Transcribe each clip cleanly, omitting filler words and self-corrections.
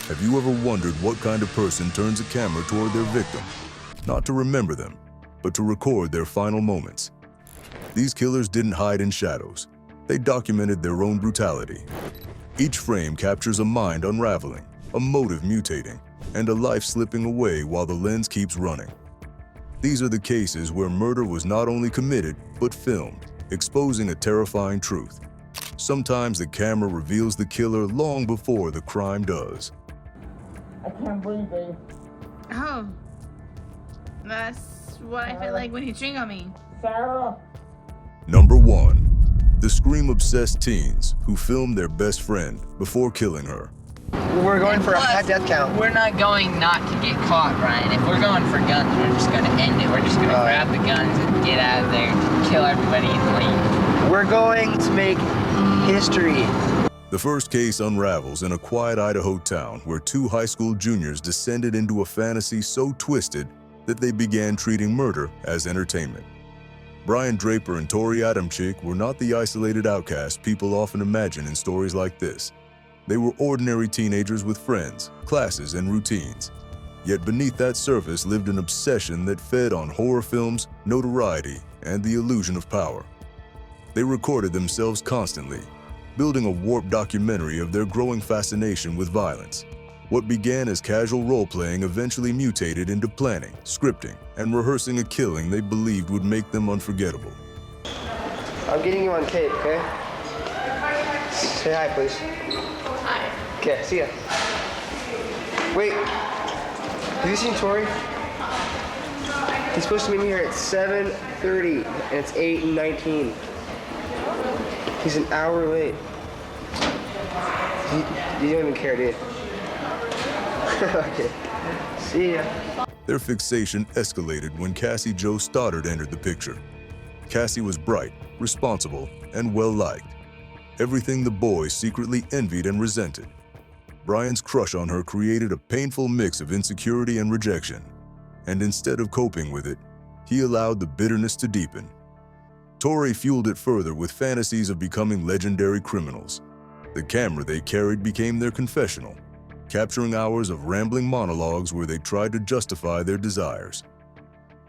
Have you ever wondered what kind of person turns a camera toward their victim? Not to remember them, but to record their final moments. These killers didn't hide in shadows. They documented their own brutality. Each frame captures a mind unraveling, a motive mutating, and a life slipping away while the lens keeps running. These are the cases where murder was not only committed, but filmed, exposing a terrifying truth. Sometimes the camera reveals the killer long before the crime does. I can't breathe, babe. Oh. That's what I feel like when you drink on me. Sarah! Number 1. The scream-obsessed teens who filmed their best friend before killing her. We're going for a high death count. We're not going not to get caught, Ryan. If we're going for guns, we're just going to end it. We're just going to grab the guns and get out of there, kill everybody and leave. We're going to make history. The first case unravels in a quiet Idaho town where 2 high school juniors descended into a fantasy so twisted that they began treating murder as entertainment. Brian Draper and Tori Adamczyk were not the isolated outcasts people often imagine in stories like this. They were ordinary teenagers with friends, classes, and routines. Yet beneath that surface lived an obsession that fed on horror films, notoriety, and the illusion of power. They recorded themselves constantly, building a warped documentary of their growing fascination with violence. What began as casual role-playing eventually mutated into planning, scripting, and rehearsing a killing they believed would make them unforgettable. I'm getting you on tape, okay? Say hi, please. Hi. Okay, see ya. Wait, have you seen Tori? He's supposed to meet me here at 7:30, and it's 8:19. He's an hour late. You don't even care, dude. Okay, see ya. Their fixation escalated when Cassie Jo Stoddard entered the picture. Cassie was bright, responsible, and well-liked. Everything the boys secretly envied and resented. Brian's crush on her created a painful mix of insecurity and rejection, and instead of coping with it, he allowed the bitterness to deepen. Tori fueled it further with fantasies of becoming legendary criminals. The camera they carried became their confessional, capturing hours of rambling monologues where they tried to justify their desires.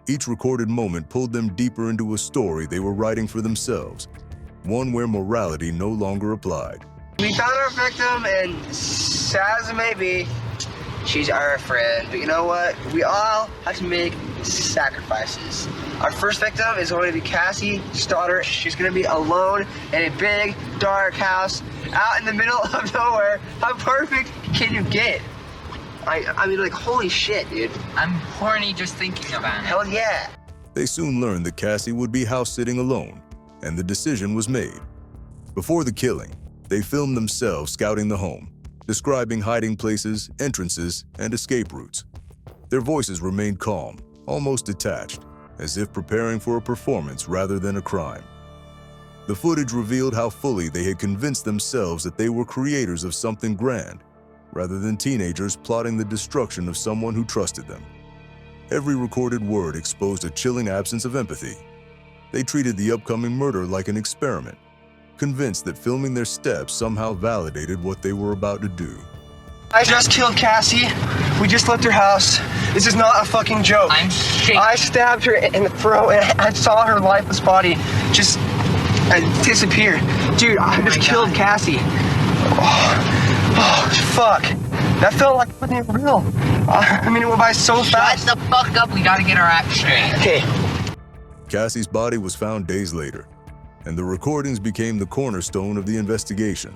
Each recorded moment pulled them deeper into a story they were writing for themselves, one where morality no longer applied. We found our victim, and sad as it may be, she's our friend. But you know what? We all have to make sacrifices. Our first victim is going to be Cassie Stoddard. She's going to be alone in a big, dark house out in the middle of nowhere. How perfect can you get? I mean, like, holy shit, dude. I'm horny just thinking about it. Hell yeah. They soon learned that Cassie would be house-sitting alone, and the decision was made. Before the killing, they filmed themselves scouting the home, describing hiding places, entrances, and escape routes. Their voices remained calm, almost detached, as if preparing for a performance rather than a crime. The footage revealed how fully they had convinced themselves that they were creators of something grand, rather than teenagers plotting the destruction of someone who trusted them. Every recorded word exposed a chilling absence of empathy. They treated the upcoming murder like an experiment, convinced that filming their steps somehow validated what they were about to do. I just killed Cassie. We just left her house. This is not a fucking joke. I'm shaking. I stabbed her in the throat, and I saw her lifeless body just disappear. Dude, I just killed Cassie. Oh, fuck. That felt like fucking real. I mean, it went by so fast. Shut the fuck up. We gotta get our act straight. Okay. Cassie's body was found days later, and the recordings became the cornerstone of the investigation.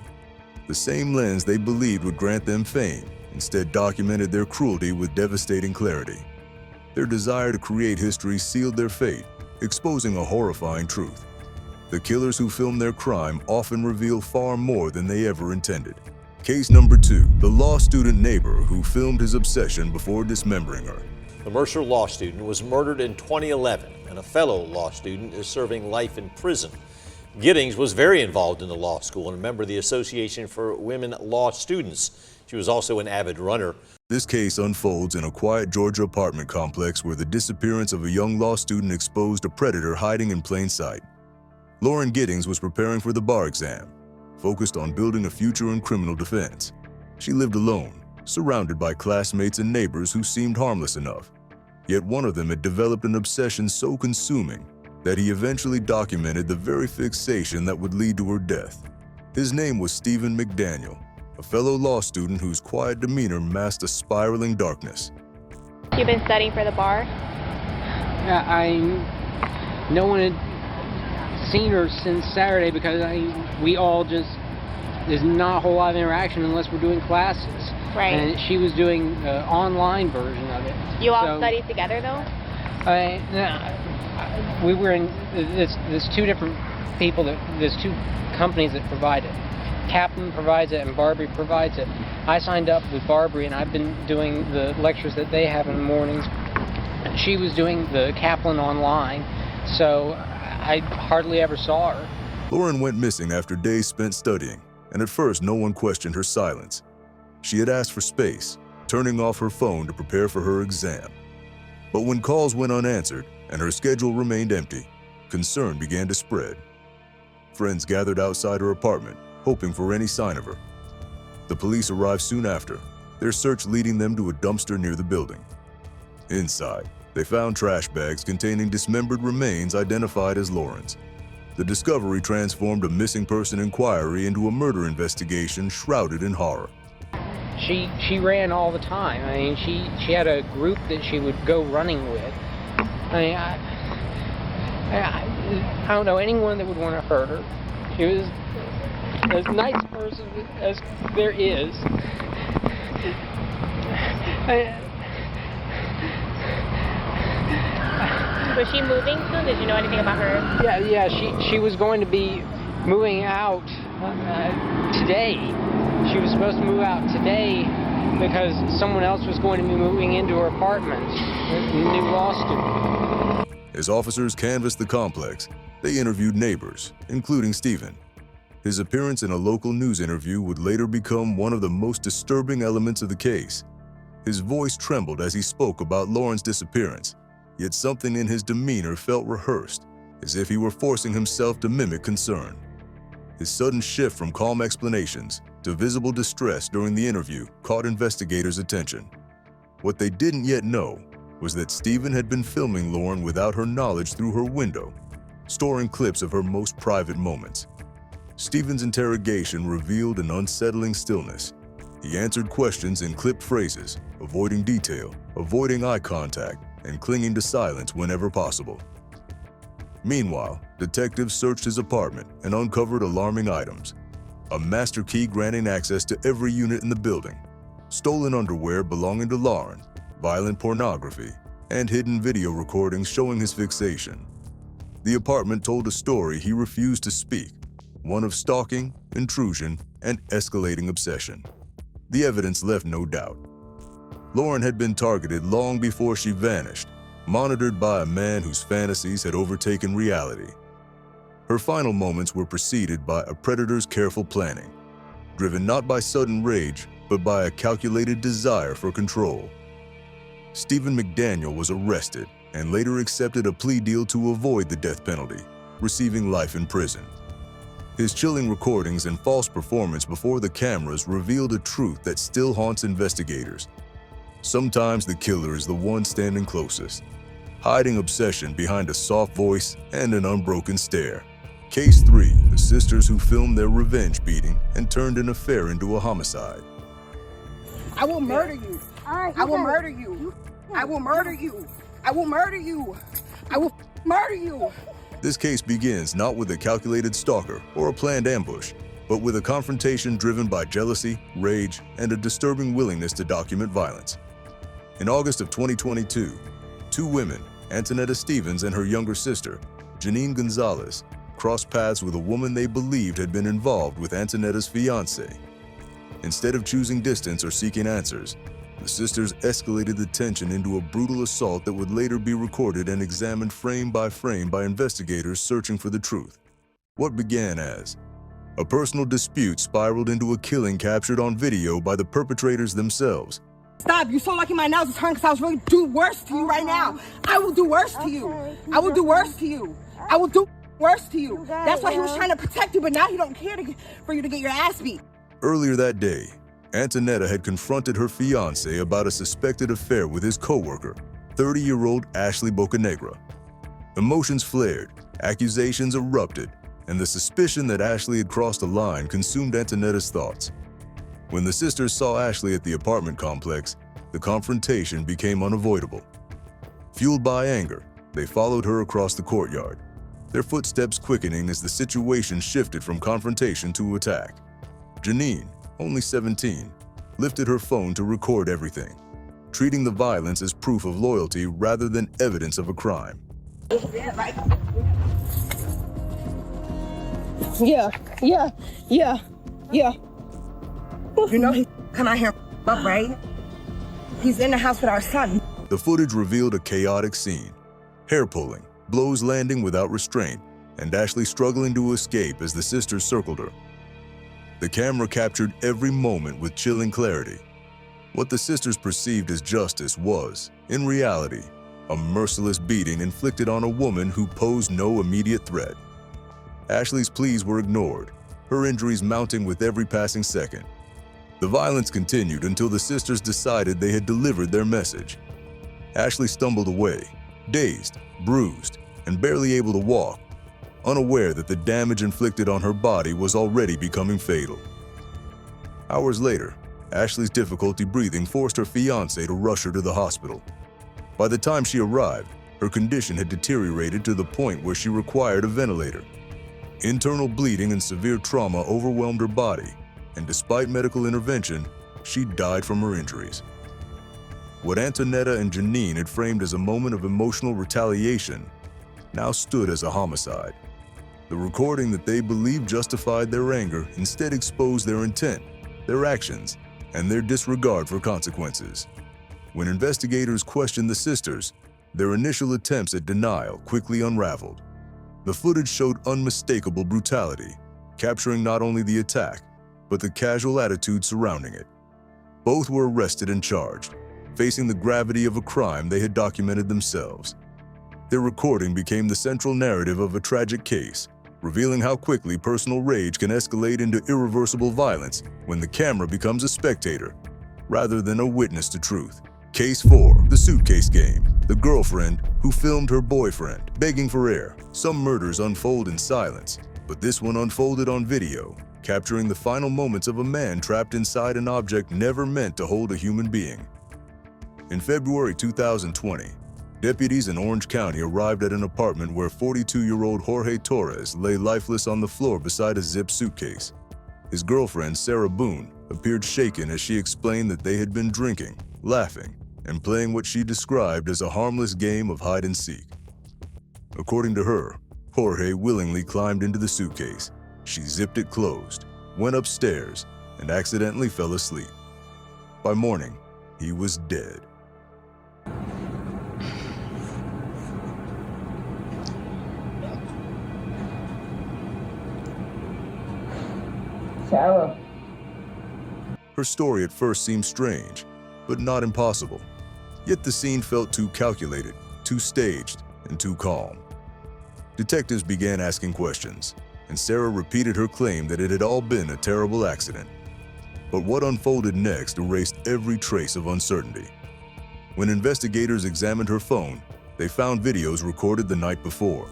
The same lens they believed would grant them fame instead documented their cruelty with devastating clarity. Their desire to create history sealed their fate, exposing a horrifying truth. The killers who filmed their crime often reveal far more than they ever intended. Case number 2, the law student neighbor who filmed his obsession before dismembering her. The Mercer law student was murdered in 2011, and a fellow law student is serving life in prison. Giddings was very involved in the law school and a member of the Association for Women Law Students. She was also an avid runner. This case unfolds in a quiet Georgia apartment complex where the disappearance of a young law student exposed a predator hiding in plain sight. Lauren Giddings was preparing for the bar exam, focused on building a future in criminal defense. She lived alone, surrounded by classmates and neighbors who seemed harmless enough. Yet one of them had developed an obsession so consuming that he eventually documented the very fixation that would lead to her death. His name was Stephen McDaniel, a fellow law student whose quiet demeanor masked a spiraling darkness. You've been studying for the bar? No one had seen her since Saturday because there's not a whole lot of interaction unless we're doing classes. Right. And she was doing the online version of it. You all studied together though? We were in, there's two different people, there's two companies that provide it. Kaplan provides it and Barbary provides it. I signed up with Barbary and I've been doing the lectures that they have in the mornings. She was doing the Kaplan online, so I hardly ever saw her. Lauren went missing after days spent studying, and at first no one questioned her silence. She had asked for space, turning off her phone to prepare for her exam. But when calls went unanswered and her schedule remained empty, concern began to spread. Friends gathered outside her apartment, hoping for any sign of her. The police arrived soon after, their search leading them to a dumpster near the building. Inside, they found trash bags containing dismembered remains identified as Lauren's. The discovery transformed a missing person inquiry into a murder investigation shrouded in horror. She ran all the time. I mean, she had a group that she would go running with. I mean, I don't know anyone that would want to hurt her. She was as nice a person as there is. Was she moving soon? Did you know anything about her? Yeah. She was going to be moving out today. She was supposed to move out today because someone else was going to be moving into her apartment, a new law student. As officers canvassed the complex, they interviewed neighbors, including Stephen. His appearance in a local news interview would later become one of the most disturbing elements of the case. His voice trembled as he spoke about Lauren's disappearance, yet something in his demeanor felt rehearsed, as if he were forcing himself to mimic concern. His sudden shift from calm explanations to visible distress during the interview caught investigators' attention. What they didn't yet know was that Stephen had been filming Lauren without her knowledge through her window, storing clips of her most private moments. Stephen's interrogation revealed an unsettling stillness. He answered questions in clipped phrases, avoiding detail, avoiding eye contact, and clinging to silence whenever possible. Meanwhile, detectives searched his apartment and uncovered alarming items. A master key granting access to every unit in the building, stolen underwear belonging to Lauren, violent pornography, and hidden video recordings showing his fixation. The apartment told a story he refused to speak, one of stalking, intrusion, and escalating obsession. The evidence left no doubt. Lauren had been targeted long before she vanished, monitored by a man whose fantasies had overtaken reality. Her final moments were preceded by a predator's careful planning, driven not by sudden rage, but by a calculated desire for control. Stephen McDaniel was arrested and later accepted a plea deal to avoid the death penalty, receiving life in prison. His chilling recordings and false performance before the cameras revealed a truth that still haunts investigators. Sometimes the killer is the one standing closest, hiding obsession behind a soft voice and an unbroken stare. Case 3, the sisters who filmed their revenge beating and turned an affair into a homicide. I will murder you. I will murder you. I will murder you. I will murder you. I will murder you. This case begins not with a calculated stalker or a planned ambush, but with a confrontation driven by jealousy, rage, and a disturbing willingness to document violence. In August of 2022, two women, Antonetta Stevens and her younger sister, Janine Gonzalez, crossed paths with a woman they believed had been involved with Antonetta's fiancé. Instead of choosing distance or seeking answers, the sisters escalated the tension into a brutal assault that would later be recorded and examined frame by investigators searching for the truth. What began as a personal dispute spiraled into a killing captured on video by the perpetrators themselves. Stop, you're so lucky my nails is hurting because I was really do worse to you right now. I will do worse to you. I will do worse to you. I will do worse to you. That's why he was trying to protect you, but now he don't care for you to get your ass beat. Earlier that day, Antonetta had confronted her fiancé about a suspected affair with his co-worker, 30-year-old Ashley Bocanegra. Emotions flared, accusations erupted, and the suspicion that Ashley had crossed a line consumed Antonetta's thoughts. When the sisters saw Ashley at the apartment complex, the confrontation became unavoidable. Fueled by anger, they followed her across the courtyard, their footsteps quickening as the situation shifted from confrontation to attack. Janine, only 17, lifted her phone to record everything, treating the violence as proof of loyalty rather than evidence of a crime. Yeah. You know he's come out here up, right? He's in the house with our son. The footage revealed a chaotic scene, hair pulling, blows landing without restraint, and Ashley struggling to escape as the sisters circled her. The camera captured every moment with chilling clarity. What the sisters perceived as justice was, in reality, a merciless beating inflicted on a woman who posed no immediate threat. Ashley's pleas were ignored, her injuries mounting with every passing second. The violence continued until the sisters decided they had delivered their message. Ashley stumbled away, dazed, bruised, and barely able to walk, unaware that the damage inflicted on her body was already becoming fatal. Hours later, Ashley's difficulty breathing forced her fiancé to rush her to the hospital. By the time she arrived, her condition had deteriorated to the point where she required a ventilator. Internal bleeding and severe trauma overwhelmed her body, and despite medical intervention, she died from her injuries. What Antonetta and Janine had framed as a moment of emotional retaliation now stood as a homicide. The recording that they believed justified their anger instead exposed their intent, their actions, and their disregard for consequences. When investigators questioned the sisters, their initial attempts at denial quickly unraveled. The footage showed unmistakable brutality, capturing not only the attack, but the casual attitude surrounding it. Both were arrested and charged, facing the gravity of a crime they had documented themselves. Their recording became the central narrative of a tragic case, revealing how quickly personal rage can escalate into irreversible violence when the camera becomes a spectator, rather than a witness to truth. Case 4, the suitcase game. The girlfriend who filmed her boyfriend, begging for air. Some murders unfold in silence, but this one unfolded on video, capturing the final moments of a man trapped inside an object never meant to hold a human being. In February 2020, deputies in Orange County arrived at an apartment where 42-year-old Jorge Torres lay lifeless on the floor beside a zipped suitcase. His girlfriend, Sarah Boone, appeared shaken as she explained that they had been drinking, laughing, and playing what she described as a harmless game of hide-and-seek. According to her, Jorge willingly climbed into the suitcase. She zipped it closed, went upstairs, and accidentally fell asleep. By morning, he was dead. Sarah. Her story at first seemed strange, but not impossible. Yet the scene felt too calculated, too staged, and too calm. Detectives began asking questions, and Sarah repeated her claim that it had all been a terrible accident. But what unfolded next erased every trace of uncertainty. When investigators examined her phone, they found videos recorded the night before,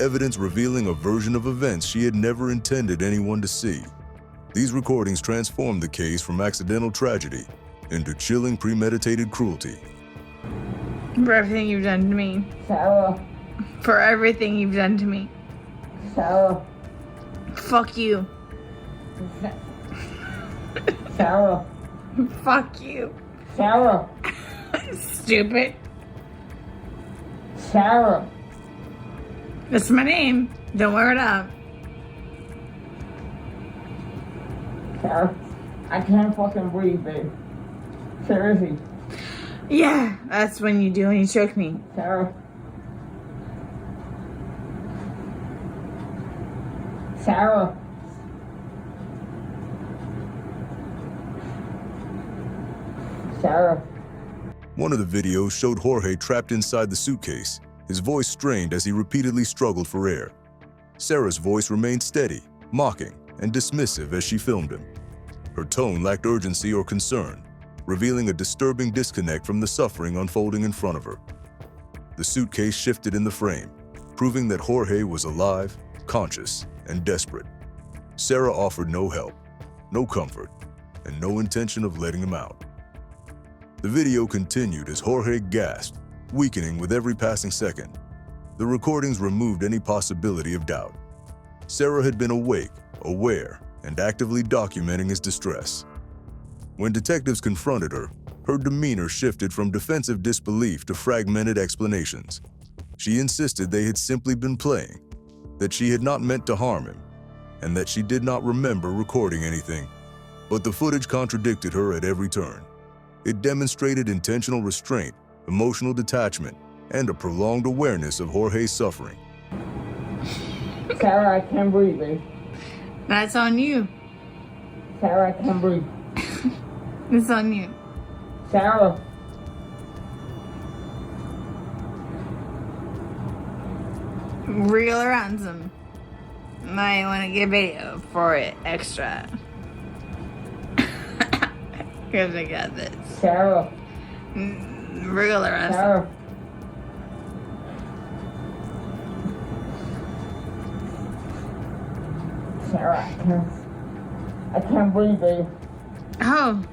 evidence revealing a version of events she had never intended anyone to see. These recordings transformed the case from accidental tragedy into chilling premeditated cruelty. For everything you've done to me. Sarah. For everything you've done to me. Sarah. Fuck you. Sarah. Fuck you. Sarah. Stupid. Sarah. That's my name. Don't wear it up. Sarah. I can't fucking breathe, babe. Seriously. Yeah, that's when you do when you choke me. Sarah. Sarah. Sarah. One of the videos showed Jorge trapped inside the suitcase, his voice strained as he repeatedly struggled for air. Sarah's voice remained steady, mocking, and dismissive as she filmed him. Her tone lacked urgency or concern, revealing a disturbing disconnect from the suffering unfolding in front of her. The suitcase shifted in the frame, proving that Jorge was alive, conscious, and desperate. Sarah offered no help, no comfort, and no intention of letting him out. The video continued as Jorge gasped, weakening with every passing second. The recordings removed any possibility of doubt. Sarah had been awake, aware, and actively documenting his distress. When detectives confronted her, her demeanor shifted from defensive disbelief to fragmented explanations. She insisted they had simply been playing, that she had not meant to harm him, and that she did not remember recording anything. But the footage contradicted her at every turn. It demonstrated intentional restraint, emotional detachment, and a prolonged awareness of Jorge's suffering. Sarah, I can't breathe, babe. That's on you. Sarah, I can't breathe. It's on you. Sarah. Real or ransom. Might want to get video for it extra. Because I got this. Sarah. Real or ransom. Sarah. Sarah, I can't breathe, babe. Oh.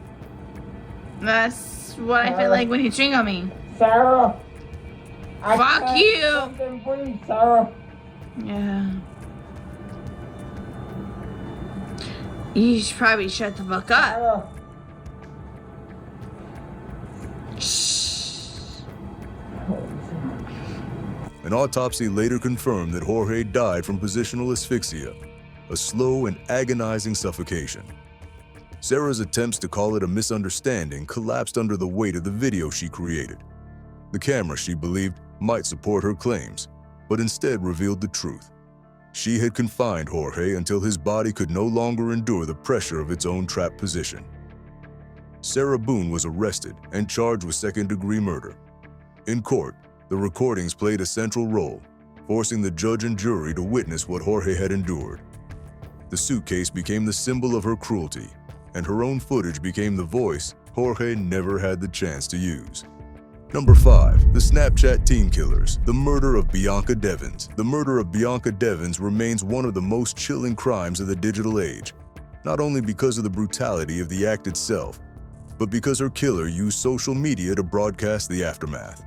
That's what I feel like when you ching on me. Sarah. Fuck you. Fucking breathe, Sarah. Yeah. You should probably shut the fuck up. Sarah. Shh. An autopsy later confirmed that Jorge died from positional asphyxia, a slow and agonizing suffocation. Sarah's attempts to call it a misunderstanding collapsed under the weight of the video she created. The camera, she believed, might support her claims, but instead revealed the truth. She had confined Jorge until his body could no longer endure the pressure of its own trapped position. Sarah Boone was arrested and charged with second-degree murder. In court, the recordings played a central role, forcing the judge and jury to witness what Jorge had endured. The suitcase became the symbol of her cruelty, and her own footage became the voice Jorge never had the chance to use. Number 5. The Snapchat Teen Killers. The murder of Bianca Devins. The murder of Bianca Devins remains one of the most chilling crimes of the digital age, not only because of the brutality of the act itself, but because her killer used social media to broadcast the aftermath.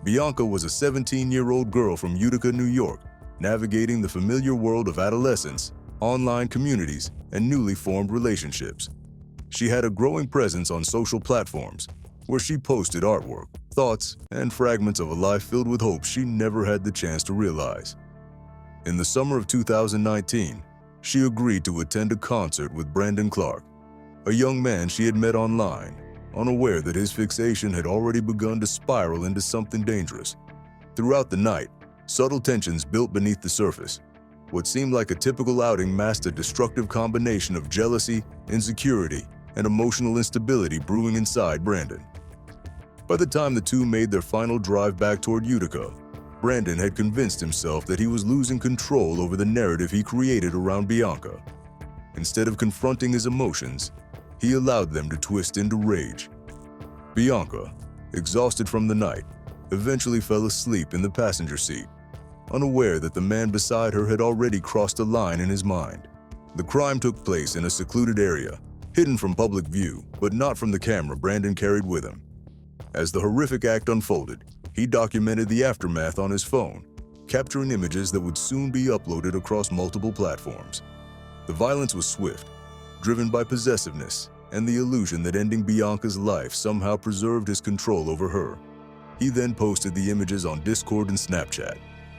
Bianca was a 17-year-old girl from Utica, New York, navigating the familiar world of adolescence, online communities, and newly formed relationships. She had a growing presence on social platforms, where she posted artwork, thoughts, and fragments of a life filled with hopes she never had the chance to realize. In the summer of 2019, she agreed to attend a concert with Brandon Clark, a young man she had met online, unaware that his fixation had already begun to spiral into something dangerous. Throughout the night, subtle tensions built beneath the surface. What seemed like a typical outing masked a destructive combination of jealousy, insecurity, and emotional instability brewing inside Brandon. By the time the two made their final drive back toward Utica, Brandon had convinced himself that he was losing control over the narrative he created around Bianca. Instead of confronting his emotions, he allowed them to twist into rage. Bianca, exhausted from the night, eventually fell asleep in the passenger seat, unaware that the man beside her had already crossed a line in his mind. The crime took place in a secluded area, hidden from public view, but not from the camera Brandon carried with him. As the horrific act unfolded, he documented the aftermath on his phone, capturing images that would soon be uploaded across multiple platforms. The violence was swift, driven by possessiveness and the illusion that ending Bianca's life somehow preserved his control over her. He then posted the images on Discord and Snapchat,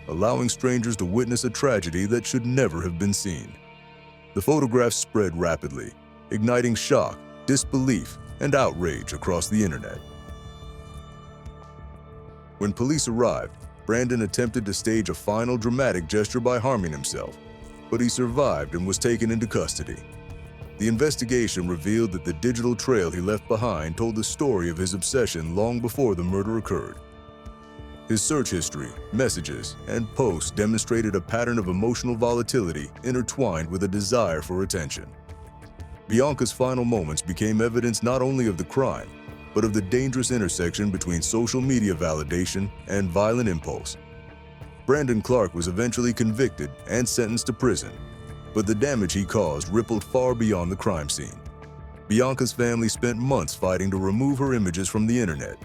allowing strangers to witness a tragedy that should never have been seen. The photographs spread rapidly, igniting shock, disbelief, and outrage across the internet. When police arrived, Brandon attempted to stage a final dramatic gesture by harming himself, but he survived and was taken into custody. The investigation revealed that the digital trail he left behind told the story of his obsession long before the murder occurred. His search history, messages, and posts demonstrated a pattern of emotional volatility intertwined with a desire for attention. Bianca's final moments became evidence not only of the crime, but of the dangerous intersection between social media validation and violent impulse. Brandon Clark was eventually convicted and sentenced to prison, but the damage he caused rippled far beyond the crime scene. Bianca's family spent months fighting to remove her images from the internet,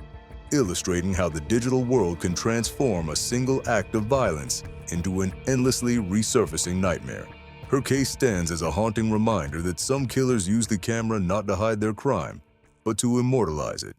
illustrating how the digital world can transform a single act of violence into an endlessly resurfacing nightmare. Her case stands as a haunting reminder that some killers use the camera not to hide their crime, but to immortalize it.